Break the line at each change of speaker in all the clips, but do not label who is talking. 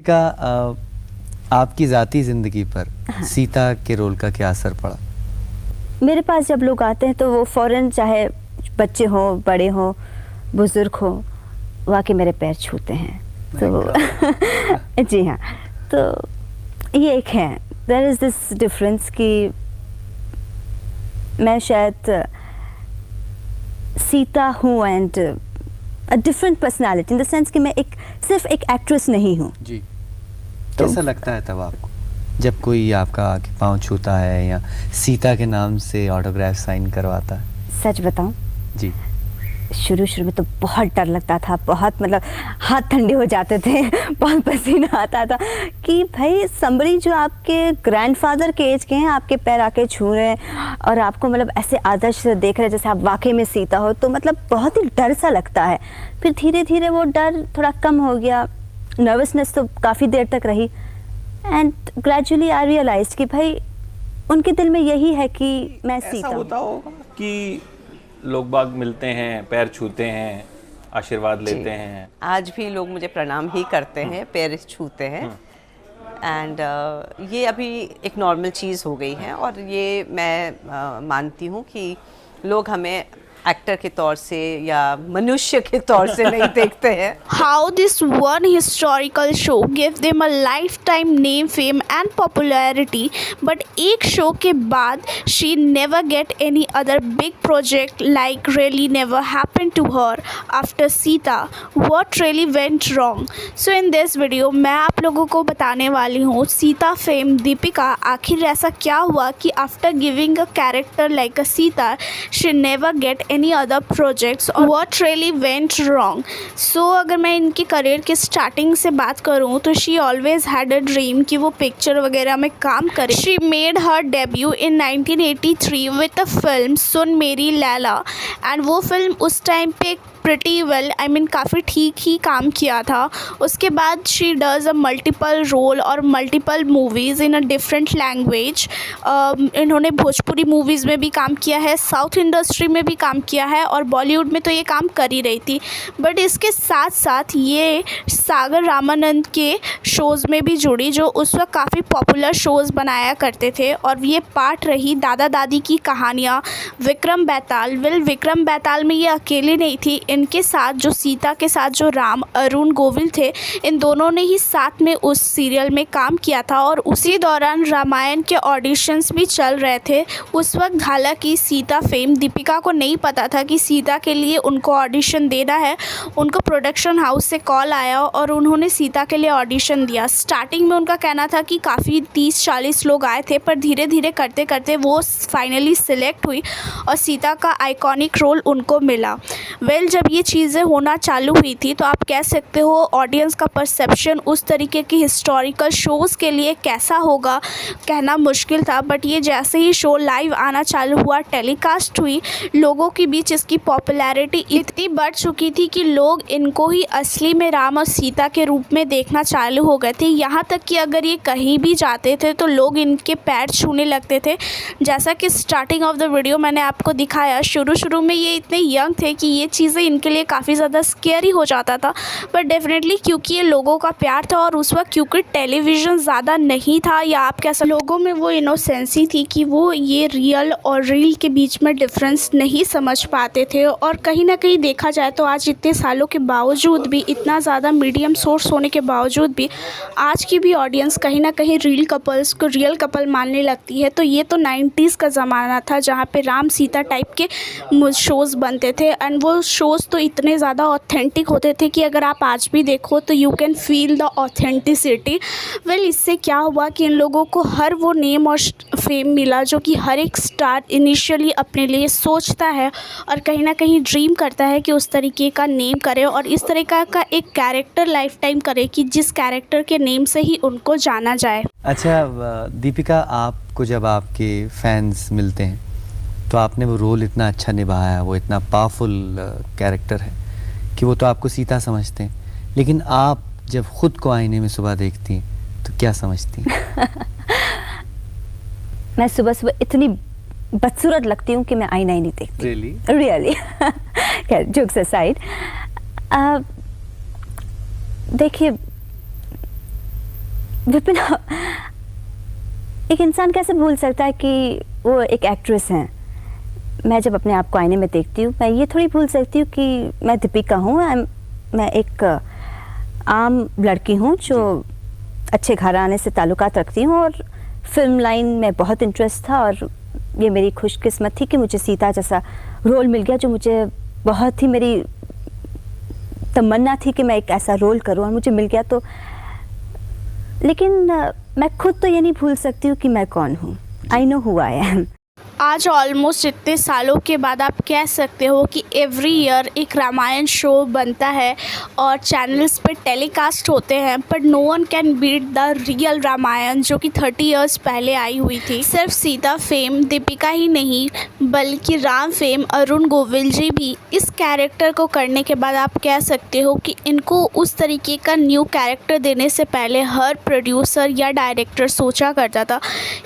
का आपकी ज़ाती ज़िंदगी पर सीता के रोल का क्या असर पड़ा?
मेरे पास जब लोग आते हैं तो वो फ़ौरन, चाहे बच्चे हों, बड़े हों, बुज़ुर्ग हों, वाकई मेरे पैर छूते हैं। तो जी हाँ, तो ये एक है, देयर इज़ दिस डिफरेंस कि मैं शायद सीता हूँ and a different personality in the sense कि मैं सिर्फ एक एक्ट्रेस नहीं हूँ।
जी। कैसा लगता है तब आपको जब कोई आपका आके पाँव छूता है या सीता के नाम से ऑटोग्राफ साइन करवाता है?
सच बताऊं,
जी।
शुरू में तो बहुत डर लगता था, बहुत मतलब हाथ ठंडे हो जाते थे, बहुत पसीना आता था कि भाई somebody जो आपके ग्रैंडफादर के एज के हैं आपके पैर आके छू रहे हैं और आपको मतलब ऐसे आदर्श से देख रहे हैं जैसे आप वाकई में सीता हो, तो मतलब बहुत ही डर सा लगता है। फिर धीरे धीरे वो डर थोड़ा कम हो गया, नर्वसनेस तो काफ़ी देर तक रही एंड ग्रेजुअली आई रियलाइज कि भाई उनके दिल में यही है कि मैं सीता हूं।
होता होगा कि लोग बाग मिलते हैं, पैर छूते हैं, आशीर्वाद लेते हैं।
आज भी लोग मुझे प्रणाम ही करते हैं, पैर छूते हैं एंड ये अभी एक नॉर्मल चीज़ हो गई है और ये मैं मानती हूँ कि लोग हमें एक्टर के तौर से या मनुष्य के तौर से नहीं देखते हैं।
How this one historical show gave them a lifetime name, fame and popularity, but एक शो के बाद she never get any other big project, like really never happened to her after Sita. What really went wrong? So in this video मैं आप लोगों को बताने वाली हूँ सीता फेम दीपिका आखिर ऐसा क्या हुआ कि after giving a character like a Sita she never get any other projects or what really went wrong. So अगर मैं इनकी करियर के स्टार्टिंग से बात करूँ तो she always had a dream कि वो पिक्चर वगैरह में काम करे. She made her debut in 1983 with a film Sun Meri Laila and वो फिल्म उस टाइम पे प्रिटी वेल काफ़ी ठीक ही काम किया था. उसके बाद she does a multiple role और multiple movies in a different language. इन्होंने भोजपुरी मूवीज़ में भी काम किया है, साउथ इंडस्ट्री में भी काम किया है और बॉलीवुड में तो ये काम कर ही रही थी. बट इसके साथ साथ ये सागर रामानंद के शोज़ में भी जुड़ी जो उस वक्त काफ़ी पॉपुलर शोज़ बनाया करते थे और ये पार्ट रही दादा दादी की कहानियाँ. विक्रम बेताल, विक्रम बेताल में ये अकेले नहीं थी, इनके साथ जो सीता के साथ जो राम अरुण गोविल थे, इन दोनों ने ही साथ में उस सीरियल में काम किया था और उसी दौरान रामायण के ऑडिशंस भी चल रहे थे. उस वक्त हालांकि सीता फेम दीपिका को नहीं पता था कि सीता के लिए उनको ऑडिशन देना है. उनको प्रोडक्शन हाउस से कॉल आया और उन्होंने सीता के लिए ऑडिशन दिया. स्टार्टिंग में उनका कहना था कि काफ़ी 30-40 लोग आए थे, पर धीरे धीरे करते करते वो फाइनली सिलेक्ट हुई और सीता का आइकॉनिक रोल उनको मिला. जब ये चीज़ें होना चालू हुई थी तो आप कह सकते हो ऑडियंस का परसेप्शन उस तरीके की हिस्टोरिकल शोज़ के लिए कैसा होगा कहना मुश्किल था. बट ये जैसे ही शो लाइव आना चालू हुआ, टेलीकास्ट हुई, लोगों के बीच इसकी पॉपुलैरिटी इतनी बढ़ चुकी थी कि लोग इनको ही असली में राम और सीता के रूप में देखना चालू हो गए थे. यहाँ तक कि अगर ये कहीं भी जाते थे तो लोग इनके पैर छूने लगते थे. जैसा कि स्टार्टिंग ऑफ द वीडियो मैंने आपको दिखाया, शुरू में ये इतने यंग थे कि ये चीज़ें इनके लिए काफ़ी ज़्यादा स्केरी हो जाता था. बट डेफिनेटली क्योंकि ये लोगों का प्यार था और उस वक्त क्योंकि टेलीविज़न ज़्यादा नहीं था या आप कैसा लोगों में वो इनोसेंसी थी कि वो ये रियल और रील के बीच में डिफरेंस नहीं समझ पाते थे. और कहीं ना कहीं देखा जाए तो आज इतने सालों के बावजूद भी, इतना ज़्यादा मीडियम सोर्स होने के बावजूद भी आज की भी ऑडियंस कहीं ना कहीं रील कपल्स को रियल कपल मानने लगती है. तो ये तो 90s का ज़माना था जहाँ पे राम सीता टाइप के शोज़ बनते थे एंड वो शोज़ तो इतने ज़्यादा ऑथेंटिक होते थे कि अगर आप आज भी देखो तो you can feel the authenticity. इससे क्या हुआ कि इन लोगों को हर वो नेम और फेम मिला जो कि हर एक स्टार इनिशियली अपने लिए सोचता है और कहीं ना कहीं ड्रीम करता है कि उस तरीके का नेम करे और इस तरीका का एक कैरेक्टर लाइफ टाइम करे कि जिस कैरेक्टर के नेम से ही उनको जाना जाए.
अच्छा दीपिका, आपको जब आपके फैंस मिलते हैं तो आपने वो रोल इतना अच्छा निभाया, वो इतना पावरफुल कैरेक्टर है कि वो तो आपको सीता समझते हैं, लेकिन आप जब खुद को आईने में सुबह देखती हैं तो क्या समझती हैं?
मैं सुबह सुबह इतनी बदसूरत लगती हूँ कि मैं आईना ही नहीं देखती. रियली खैर जोक्स असाइड, देखिए विपिन, एक इंसान कैसे भूल सकता है कि वो एक एक्ट्रेस हैं। मैं जब अपने आप को आईने में देखती हूँ, मैं ये थोड़ी भूल सकती हूँ कि मैं दीपिका हूँ। मैं एक आम लड़की हूँ जो अच्छे घराने से ताल्लुकात रखती हूँ और फिल्म लाइन में बहुत इंटरेस्ट था, और ये मेरी खुशकिस्मत थी कि मुझे सीता जैसा रोल मिल गया, जो मुझे बहुत ही मेरी तमन्ना थी कि मैं एक ऐसा रोल करूँ, और मुझे मिल गया। तो लेकिन मैं खुद तो ये नहीं भूल सकती हूँ कि मैं कौन हूँ। I know who I am.
आज ऑलमोस्ट इतने सालों के बाद आप कह सकते हो कि एवरी ईयर एक रामायण शो बनता है और चैनल्स पे टेलीकास्ट होते हैं, but no one can beat the real Ramayan जो कि 30 इयर्स पहले आई हुई थी। सिर्फ सीता फेम दीपिका ही नहीं बल्कि राम फेम अरुण गोविल जी भी इस कैरेक्टर को करने के बाद आप कह सकते हो कि इनको उस तरीके का न्यू कैरेक्टर देने से पहले हर प्रोड्यूसर या डायरेक्टर सोचा करता था,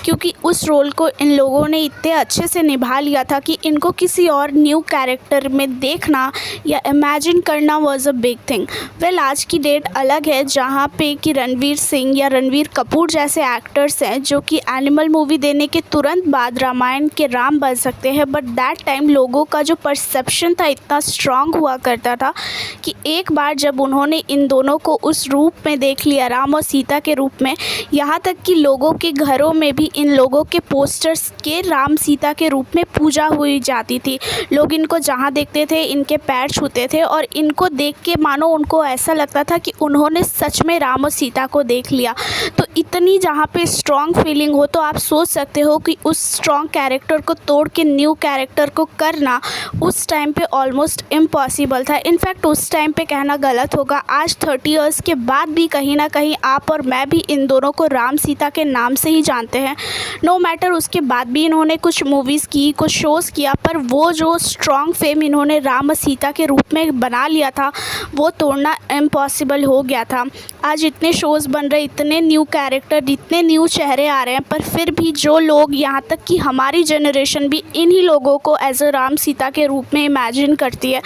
क्योंकि उस रोल को इन लोगों ने इतने अच्छे से निभा लिया था कि इनको किसी और न्यू कैरेक्टर में देखना या इमेजिन करना was a big thing. Well, आज की डेट अलग है जहाँ पे कि रणवीर सिंह या रणवीर कपूर जैसे एक्टर्स हैं जो कि एनिमल मूवी देने के तुरंत बाद रामायण के राम बन सकते हैं, बट दैट टाइम लोगों का जो परसेप्शन था इतना स्ट्रांग हुआ करता था कि एक बार जब उन्होंने इन दोनों को उस रूप में देख लिया, राम और सीता के रूप में, यहाँ तक कि लोगों के घरों में भी इन लोगों के पोस्टर्स के राम सीता के रूप में पूजा हुई जाती थी। लोग इनको जहाँ देखते थे इनके पैर छूते थे और इनको देख के मानो उनको ऐसा लगता था कि उन्होंने सच में राम और सीता को देख लिया। तो इतनी जहाँ पे स्ट्रॉन्ग फीलिंग हो तो आप सोच सकते हो कि उस स्ट्रॉन्ग कैरेक्टर को तोड़ के न्यू कैरेक्टर को करना उस टाइम पे ऑलमोस्ट इम्पॉसिबल था। इनफैक्ट उस टाइम पे कहना गलत होगा। आज 30 इयर्स के बाद भी कहीं ना कहीं आप और मैं भी इन दोनों को राम सीता के नाम से ही जानते हैं। नो मैटर उसके बाद भी इन्होंने कुछ मूवीज़ की, कुछ शोज़ किया, पर वो जो स्ट्रॉन्ग फेम इन्होंने राम और सीता के रूप में बना लिया था वो तोड़ना इम्पॉसिबल हो गया था। आज इतने शोज़ बन रहे, इतने न्यू कैरेक्टर, इतने न्यू चेहरे आ रहे हैं, पर फिर भी जो लोग, यहाँ तक कि हमारी जनरेशन भी इन्हीं लोगों को एज अ राम सीता के रूप में इमेजिन करती है।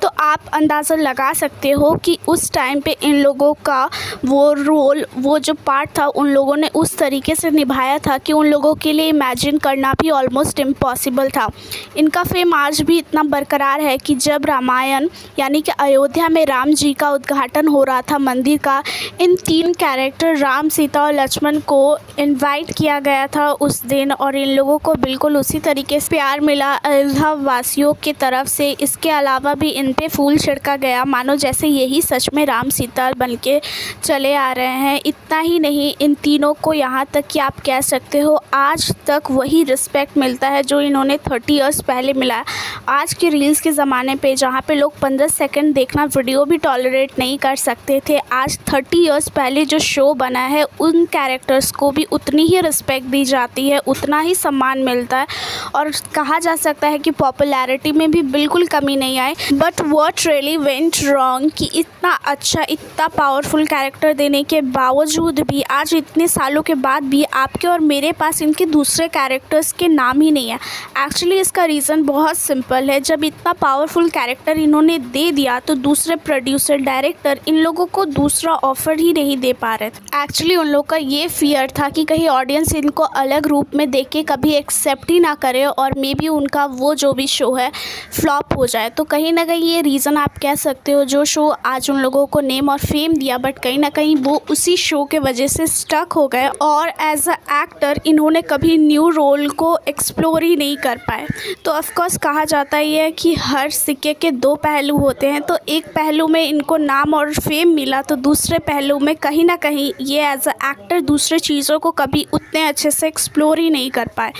तो आप अंदाज़ा लगा सकते हो कि उस टाइम पे इन लोगों का वो रोल, वो जो पार्ट था उन लोगों ने उस तरीके से निभाया था कि उन लोगों के लिए इमेजिन करना भी ऑलमोस्ट इम्पॉसिबल था। इनका फेम आज भी इतना बरकरार है कि जब रामायण यानी कि अयोध्या में राम जी का उद्घाटन हो रहा था मंदिर का, इन 3 कैरेक्टर राम सीता और लक्ष्मण को इनवाइट किया गया था उस दिन, और इन लोगों को बिल्कुल उसी तरीके से प्यार मिला अयोध्या वासियों की तरफ से। इसके अलावा भी इन पे फूल छिड़का गया, मानो जैसे यही सच में राम सीता बन के चले आ रहे हैं। इतना ही नहीं, इन तीनों को यहाँ तक कि आप कह सकते हो आज तक वही रिस्पेक्ट मिलता है जो इन्होंने 30 इयर्स पहले मिला है। आज के रील्स के ज़माने पे जहाँ पे लोग 15 सेकंड देखना वीडियो भी टॉलरेट नहीं कर सकते थे, आज 30 इयर्स पहले जो शो बना है उन कैरेक्टर्स को भी उतनी ही रिस्पेक्ट दी जाती है, उतना ही सम्मान मिलता है, और कहा जा सकता है कि पॉपुलैरिटी में भी बिल्कुल कमी नहीं आई। But what really went wrong कि इतना अच्छा, इतना पावरफुल कैरेक्टर देने के बावजूद भी आज इतने सालों के बाद भी आपके और मेरे पास इनके दूसरे कैरेक्टर्स के नाम ही नहीं है। एक्चुअली इसका रीज़न बहुत सिंपल है। जब इतना पावरफुल कैरेक्टर इन्होंने दे दिया तो दूसरे प्रोड्यूसर, डायरेक्टर इन लोगों को दूसरा ऑफर ही नहीं दे पा रहे थे। एक्चुअली उन लोगों का ये फियर था कि कहीं ऑडियंस इनको अलग रूप में देख के कभी एक्सेप्ट ही ना करे और मे बी उनका वो जो भी शो है फ्लॉप हो जाए। तो कहीं ना कहीं ये रीज़न आप कह सकते हो जो शो आज उन लोगों को नेम और फेम दिया, बट कहीं ना कहीं वो उसी शो के वजह से स्टक हो गए और एज अ एक्टर इन्होंने कभी न्यू रोल को एक्सप्लोर ही नहीं कर पाए। तो ऑफकोर्स कहा जाता ही है कि हर सिक्के के 2 पहलू होते हैं। तो एक पहलू में इनको नाम और फेम मिला तो दूसरे पहलू में कहीं ना कहीं ये एज अ एक्टर दूसरे चीज़ों को कभी उतने अच्छे से एक्सप्लोर ही नहीं कर पाए।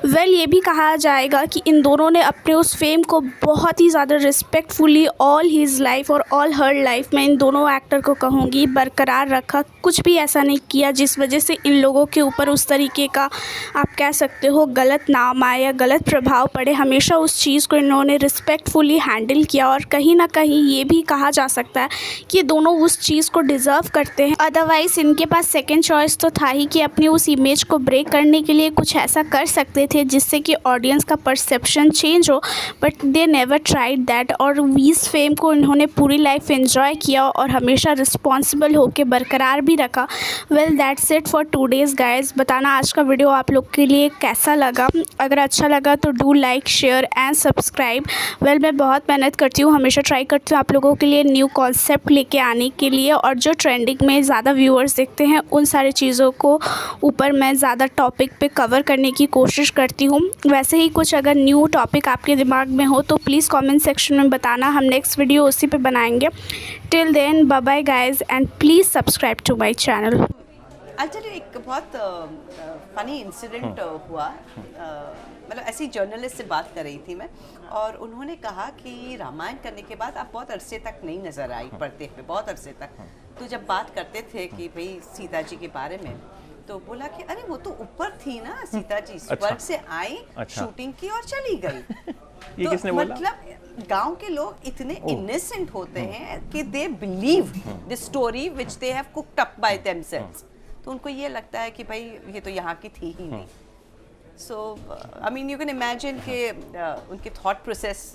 वेल, ये भी कहा जाएगा कि इन दोनों ने अपने उस फेम को बहुत ही ज़्यादा रिस्पेक्टफुली ऑल हिज लाइफ और ऑल हर लाइफ में, इन दोनों एक्टर को कहूँगी, बरकरार रखा। कुछ भी ऐसा नहीं किया जिस वजह से इन लोगों के ऊपर उस तरीके का आप कह सकते हो गलत गलत नाम आए या गलत प्रभाव पड़े, हमेशा उस चीज़ को इन्होंने रिस्पेक्टफुली हैंडल किया और कहीं ना कहीं ये भी कहा जा सकता है कि ये दोनों उस चीज़ को डिज़र्व करते हैं। अदरवाइज़ इनके पास सेकंड चॉइस तो था ही कि अपनी उस इमेज को ब्रेक करने के लिए कुछ ऐसा कर सकते थे जिससे कि ऑडियंस का परसेप्शन चेंज हो, but they never tried that. और इस फेम को इन्होंने पूरी लाइफ एंजॉय किया और हमेशा रिस्पॉन्सिबल होकर बरकरार भी रखा। Well that's it for today's guys. बताना आज का वीडियो आप लोग के लिए कैसा लगा। अगर अच्छा लगा तो do like, share and subscribe. Well मैं बहुत मेहनत करती हूँ, हमेशा ट्राई करती हूँ आप लोगों के लिए न्यू कॉन्सेप्ट लेके आने के लिए, और जो ट्रेंडिंग में ज़्यादा व्यूअर्स देखते हैं उन सारी चीज़ों को ऊपर मैं ज़्यादा टॉपिक पे कवर करने की कोशिश करती हूँ। वैसे ही कुछ अगर न्यू टॉपिक आपके दिमाग में हो तो प्लीज़ कमेंट सेक्शन में बताना, हम नेक्स्ट वीडियो उसी पे बनाएंगे। Till then bye bye guys and please subscribe to my channel.
Actually एक बहुत फ़नी इंसिडेंट हुआ। मतलब ऐसी जर्नलिस्ट से बात कर रही थी मैं, और उन्होंने कहा कि रामायण करने के बाद आप बहुत अरसे तक नहीं नज़र आई पढ़ते हुए, बहुत अरसे तक। तो जब बात करते थे कि भाई सीता जी के बारे में, तो बोला कि अरे वो तो ऊपर थी ना सीता जी, स्वर्ग से आई, शूटिंग की और चली गई।
ये
तो
किसने बोला?
मतलब गांव के लोग इतने इनोसेंट होते हैं कि they believe the story which they have cooked up by themselves. तो उनको ये लगता है कि भाई ये तो यहाँ की थी ही नहीं। So I mean you can imagine कि उनके थॉट प्रोसेस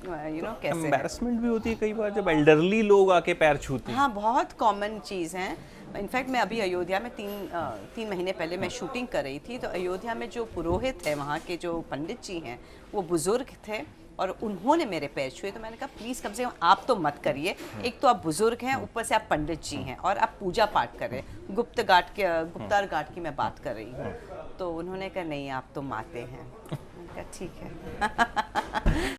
कैसे है।
एम्बैरेसमेंट भी होती है कई बार जब एल्डरली लोग आके पैर छूते हैं।
हाँ, बहुत कॉमन चीज़ है। इनफैक्ट मैं अभी अयोध्या में तीन महीने पहले मैं शूटिंग कर रही थी, तो अयोध्या में जो पुरोहित है, वहाँ के जो पंडित जी हैं, वो बुज़ुर्ग थे और उन्होंने मेरे पैर छुए। तो मैंने कहा प्लीज़ कम से कम आप तो मत करिए, एक तो आप बुज़ुर्ग हैं, ऊपर से आप पंडित जी हैं और आप पूजा पाठ करें। गुप्तार घाट की मैं बात कर रही हूँ। तो उन्होंने कहा नहीं, आप तो माते हैं। मैंने कहा ठीक है।